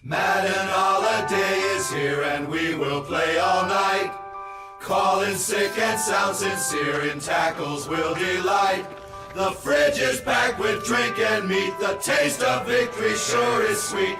Madden holiday is here and we will play all night. Calling sick and sound sincere, in tackles will delight. The fridge is packed with drink and meat, the taste of victory sure is sweet.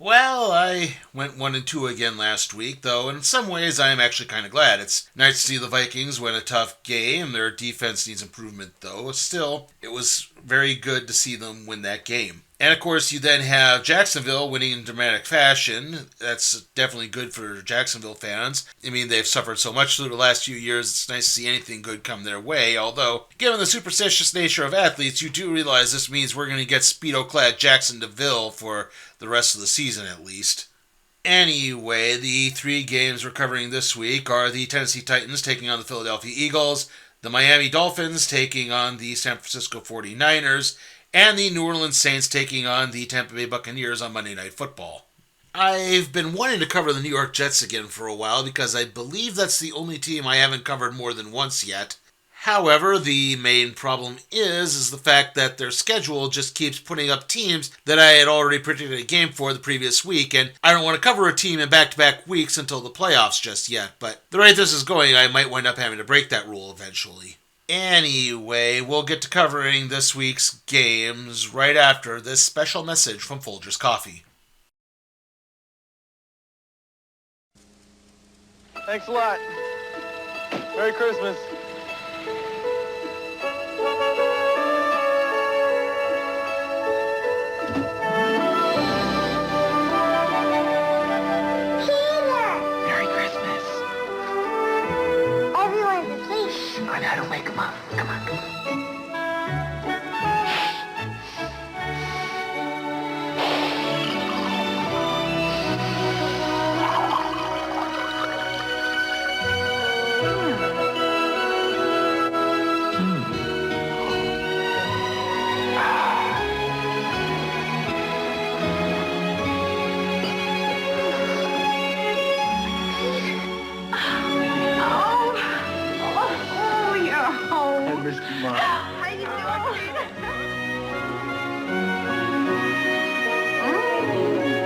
Well, I went 1-2 again last week, though in some ways I am actually kind of glad. It's nice to see the Vikings win a tough game. Their defense needs improvement, though. Still, it was very good to see them win that game. And of course, you then have Jacksonville winning in dramatic fashion. That's definitely good for Jacksonville fans. I mean, they've suffered so much through the last few years, it's nice to see anything good come their way. Although, given the superstitious nature of athletes, you do realize this means we're going to get Speedo-clad Jacksonville for the rest of the season at least. Anyway, the three games we're covering this week are the Tennessee Titans taking on the Philadelphia Eagles, the Miami Dolphins taking on the San Francisco 49ers, and the New Orleans Saints taking on the Tampa Bay Buccaneers on Monday Night Football. I've been wanting to cover the New York Jets again for a while because I believe that's the only team I haven't covered more than once yet. However, the main problem is the fact that their schedule just keeps putting up teams that I had already predicted a game for the previous week, and I don't want to cover a team in back-to-back weeks until the playoffs just yet, but the rate this is going, I might wind up having to break that rule eventually. Anyway, we'll get to covering this week's games right after this special message from Folgers Coffee. Thanks a lot. Merry Christmas. Merry Christmas. Everyone's asleep. I know how to wake them up. Come on.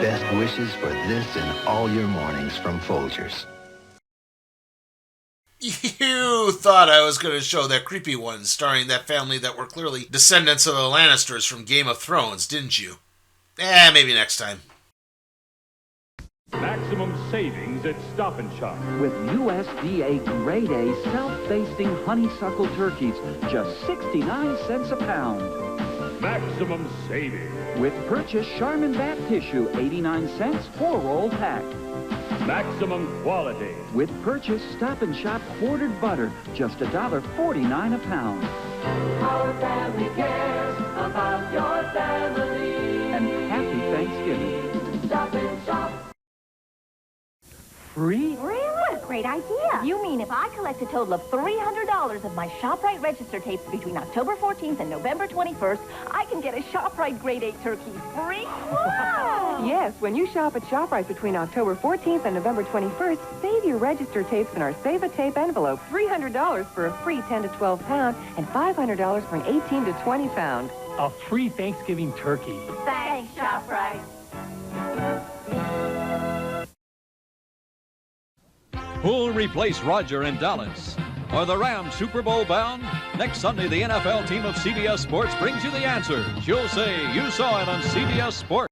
Best wishes for this and all your mornings from Folgers. You thought I was going to show that creepy one starring that family that were clearly descendants of the Lannisters from Game of Thrones, didn't you? Maybe next time. Maximum savings at Stop & Shop. With USDA Grade A self-basting honeysuckle turkeys, just 69 cents a pound. Maximum savings. With purchase Charmin bath tissue, 89 cents, 4-roll pack. Maximum quality. With purchase Stop & Shop quartered butter, just $1.49 a pound. Our family cares about your family. And happy Thanksgiving. Stop & Shop. Free? Really? What a great idea. You mean if I collect a total of $300 of my ShopRite register tapes between October 14th and November 21st, I can get a ShopRite Grade 8 turkey free? Wow. Yes, when you shop at ShopRite between October 14th and November 21st, save your register tapes in our Save a Tape envelope. $300 for a free 10 to 12 pound and $500 for an 18 to 20 pound. A free Thanksgiving turkey. Thanks, ShopRite. Who'll replace Roger in Dallas? Are the Rams Super Bowl bound? Next Sunday, the NFL team of CBS Sports brings you the answers. You'll say you saw it on CBS Sports.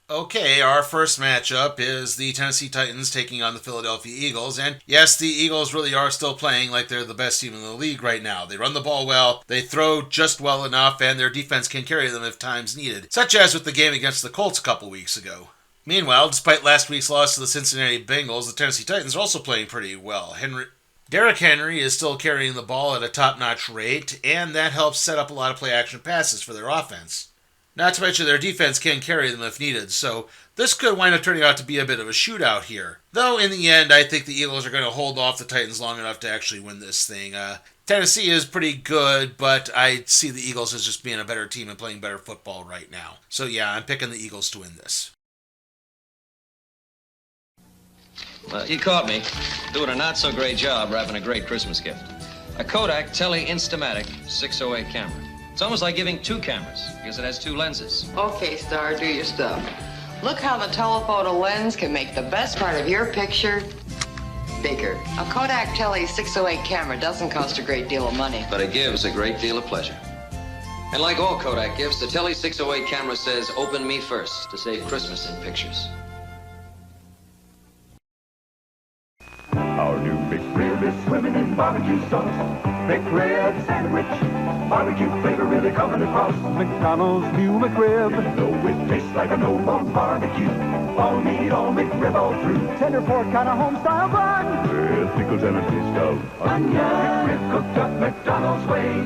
Okay, our first matchup is the Tennessee Titans taking on the Philadelphia Eagles. And yes, the Eagles really are still playing like they're the best team in the league right now. They run the ball well, they throw just well enough, and their defense can carry them if time's needed, such as with the game against the Colts a couple weeks ago. Meanwhile, despite last week's loss to the Cincinnati Bengals, the Tennessee Titans are also playing pretty well. Derrick Henry is still carrying the ball at a top-notch rate, and that helps set up a lot of play-action passes for their offense. Not to mention their defense can carry them if needed, so this could wind up turning out to be a bit of a shootout here. Though in the end, I think the Eagles are going to hold off the Titans long enough to actually win this thing. Tennessee is pretty good, but I see the Eagles as just being a better team and playing better football right now. So yeah, I'm picking the Eagles to win this. Well, you caught me doing a not-so-great job wrapping a great Christmas gift. A Kodak Tele Instamatic 608 camera. It's almost like giving two cameras, because it has two lenses. Okay, Star, do your stuff. Look how the telephoto lens can make the best part of your picture bigger. A Kodak Tele 608 camera doesn't cost a great deal of money. But it gives a great deal of pleasure. And like all Kodak gifts, the Tele 608 camera says, "Open me first," to save Christmas in pictures. Our new McRib is swimming in barbecue sauce. McRib sandwich, barbecue flavor really coming across. McDonald's new McRib. Even though it tastes like an old home barbecue, all meat, all McRib, all through. Tender pork on a home-style bun. With pickles and a taste of onion. McRib cooked up McDonald's way.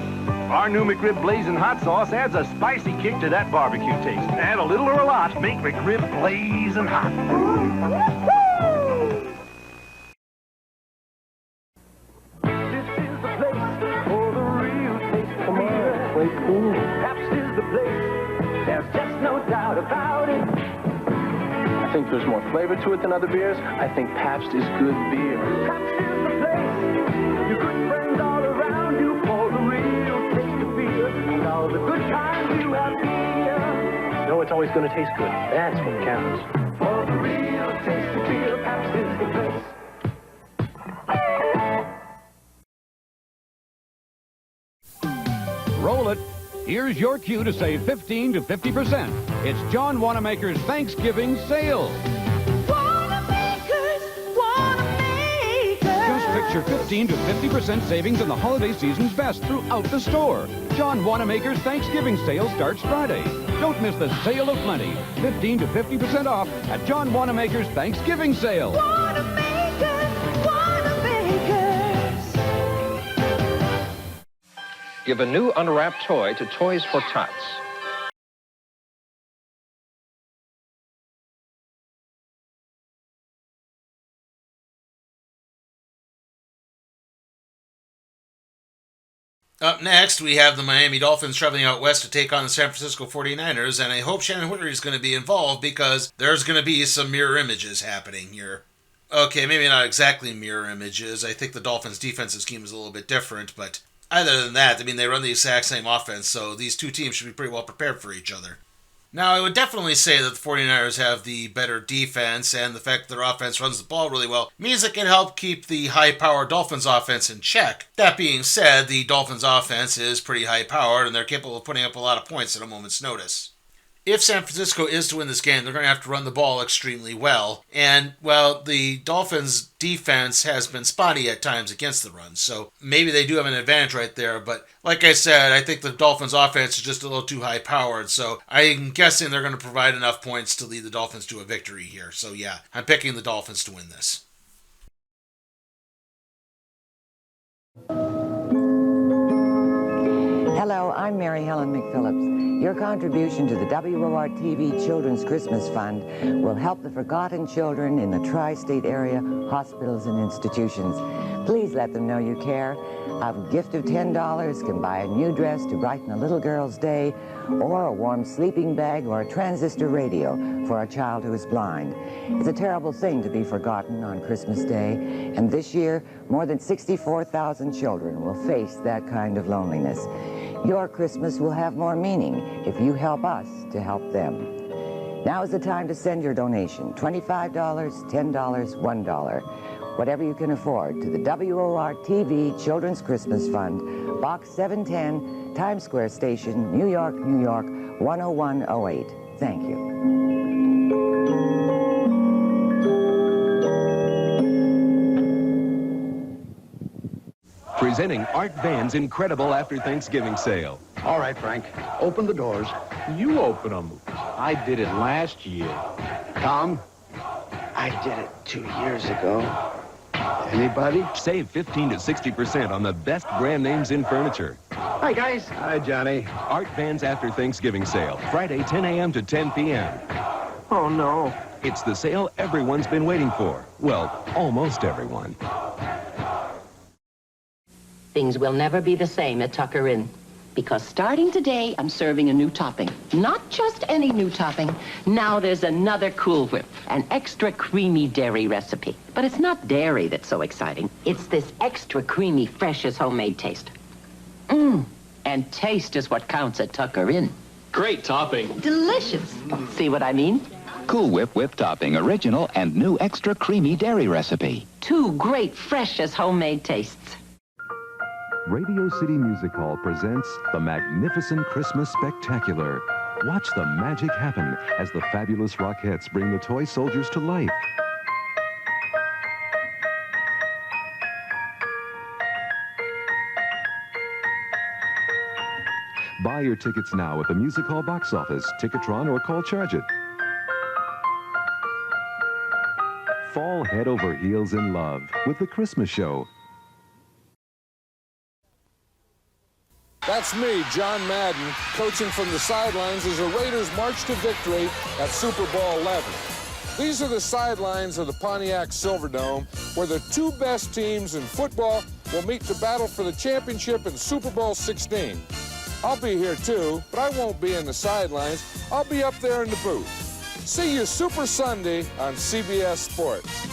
Our new McRib blazing hot sauce adds a spicy kick to that barbecue taste. Add a little or a lot, make McRib blazing hot. Pabst is the place. There's just no doubt about it. I think there's more flavor to it than other beers. I think Pabst is good beer. Pabst is the place. Your good friends all around you pour the real taste of beer. And all the good times you have here. No, it's always going to taste good. That's what counts. For the real taste of beer, Pabst is the place. Roll it. Here's your cue to save 15 to 50%. It's John Wanamaker's Thanksgiving sale. Wanamaker's. Just picture 15 to 50% savings on the holiday season's best throughout the store. John Wanamaker's Thanksgiving sale starts Friday. Don't miss the sale of money. 15 to 50% off at John Wanamaker's Thanksgiving sale. Give a new unwrapped toy to Toys for Tots. Up next, we have the Miami Dolphins traveling out west to take on the San Francisco 49ers, and I hope Shannon Whittery is going to be involved because there's going to be some mirror images happening here. Okay, maybe not exactly mirror images. I think the Dolphins' defensive scheme is a little bit different, but other than that, I mean, they run the exact same offense, so these two teams should be pretty well prepared for each other. Now, I would definitely say that the 49ers have the better defense, and the fact that their offense runs the ball really well means it can help keep the high-powered Dolphins offense in check. That being said, the Dolphins offense is pretty high-powered, and they're capable of putting up a lot of points at a moment's notice. If San Francisco is to win this game, they're going to have to run the ball extremely well. And, well, the Dolphins' defense has been spotty at times against the run, so maybe they do have an advantage right there. But, like I said, I think the Dolphins' offense is just a little too high-powered, so I'm guessing they're going to provide enough points to lead the Dolphins to a victory here. So, yeah, I'm picking the Dolphins to win this. Hello, I'm Mary Helen McPhillips. Your contribution to the WOR-TV Children's Christmas Fund will help the forgotten children in the tri-state area, hospitals and institutions. Please let them know you care. A gift of $10 can buy a new dress to brighten a little girl's day, or a warm sleeping bag or a transistor radio for a child who is blind. It's a terrible thing to be forgotten on Christmas Day, and this year, more than 64,000 children will face that kind of loneliness. Your Christmas will have more meaning if you help us to help them. Now is the time to send your donation, $25, $10, $1. Whatever you can afford, to the WOR-TV Children's Christmas Fund, Box 710, Times Square Station, New York, New York, 10108. Thank you. Presenting Art Van's incredible after Thanksgiving sale. All right, Frank, open the doors. You open them. I did it last year. Tom? I did it 2 years ago. Anybody? Save 15 to 60% on the best brand names in furniture. Hi, guys. Hi, Johnny. Art Van's After Thanksgiving Sale, Friday, 10 a.m. to 10 p.m. Oh, no. It's the sale everyone's been waiting for. Well, almost everyone. Things will never be the same at Tucker Inn. Because starting today, I'm serving a new topping. Not just any new topping. Now there's another Cool Whip, an extra creamy dairy recipe. But it's not dairy that's so exciting. It's this extra creamy, fresh as homemade taste. And taste is what counts at Tucker Inn. Great topping. Delicious. See what I mean? Cool Whip whipped topping, original and new extra creamy dairy recipe. Two great, fresh as homemade tastes. Radio City Music Hall presents the Magnificent Christmas Spectacular. Watch the magic happen as the fabulous Rockettes bring the toy soldiers to life. Buy your tickets now at the Music Hall box office, Ticketron, or call Charge It. Fall head over heels in love with the Christmas show. That's me, John Madden, coaching from the sidelines as the Raiders march to victory at Super Bowl 11. These are the sidelines of the Pontiac Silverdome, where the two best teams in football will meet to battle for the championship in Super Bowl 16. I'll be here too, but I won't be in the sidelines. I'll be up there in the booth. See you Super Sunday on CBS Sports.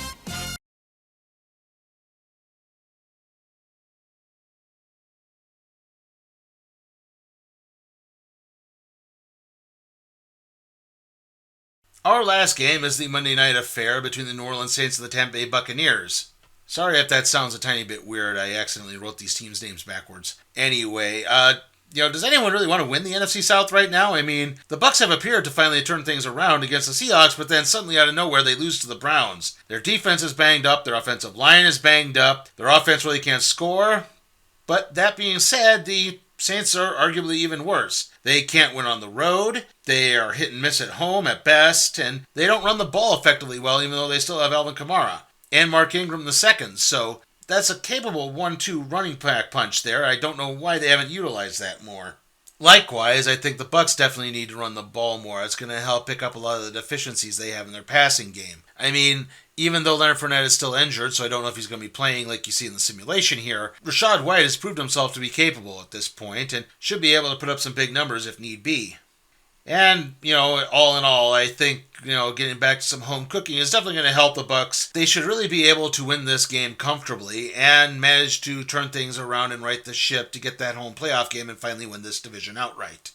Our last game is the Monday night affair between the New Orleans Saints and the Tampa Bay Buccaneers. Sorry if that sounds a tiny bit weird. I accidentally wrote these teams' names backwards. Anyway, does anyone really want to win the NFC South right now? I mean, the Bucs have appeared to finally turn things around against the Seahawks, but then suddenly out of nowhere they lose to the Browns. Their defense is banged up, their offensive line is banged up, their offense really can't score. But that being said, the Saints are arguably even worse. They can't win on the road, they are hit and miss at home at best, and they don't run the ball effectively well, even though they still have Alvin Kamara and Mark Ingram II. So that's a capable 1-2 running back punch there. I don't know why they haven't utilized that more. Likewise, I think the Bucs definitely need to run the ball more. It's going to help pick up a lot of the deficiencies they have in their passing game. I mean, even though Leonard Fournette is still injured, so I don't know if he's going to be playing like you see in the simulation here, Rachaad White has proved himself to be capable at this point and should be able to put up some big numbers if need be. And, all in all, I think, getting back to some home cooking is definitely going to help the Bucs. They should really be able to win this game comfortably and manage to turn things around and right the ship to get that home playoff game and finally win this division outright.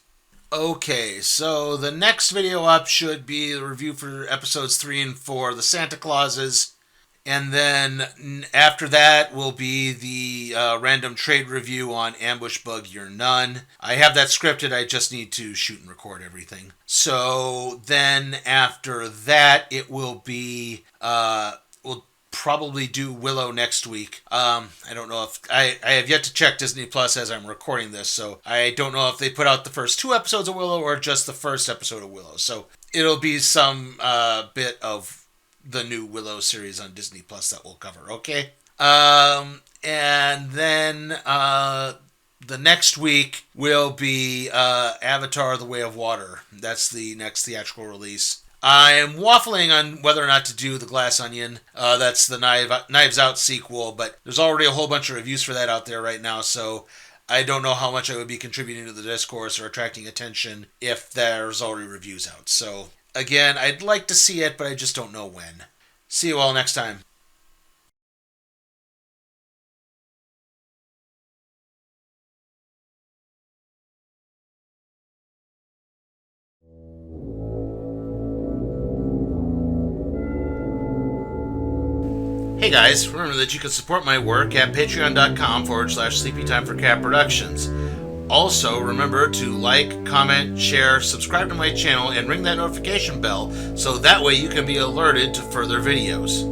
Okay, so the next video up should be the review for episodes 3 and 4, the Santa Clauses. And then after that will be the random trade review on Ambush Bug Year None. I have that scripted, I just need to shoot and record everything. So then after that, it will be, we'll probably do Willow next week. I don't know if, I have yet to check Disney Plus as I'm recording this, so I don't know if they put out the first 2 episodes of Willow or just the first episode of Willow. So it'll be some bit of the new Willow series on Disney Plus that we'll cover, okay? And then the next week will be Avatar: The Way of Water. That's the next theatrical release. I am waffling on whether or not to do The Glass Onion. That's the Knives Out sequel, but there's already a whole bunch of reviews for that out there right now, so I don't know how much I would be contributing to the discourse or attracting attention if there's already reviews out. So again, I'd like to see it, but I just don't know when. See you all next time. Hey guys, remember that you can support my work at patreon.com/sleepytimeforcat productions. Also, remember to like, comment, share, subscribe to my channel, and ring that notification bell so that way you can be alerted to further videos.